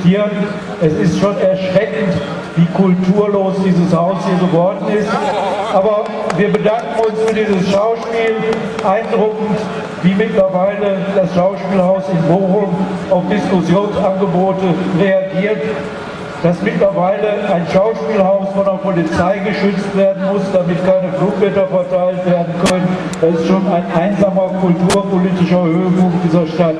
diskutieren. Es ist schon erschreckend, wie kulturlos dieses Haus hier geworden ist. Aber wir bedanken uns für dieses Schauspiel. Eindruckend, wie mittlerweile das Schauspielhaus in Bochum auf Diskussionsangebote reagiert. Dass mittlerweile ein Schauspielhaus von der Polizei geschützt werden muss, damit keine Flugblätter verteilt werden können, das ist schon ein einsamer kulturpolitischer Höhepunkt dieser Stadt.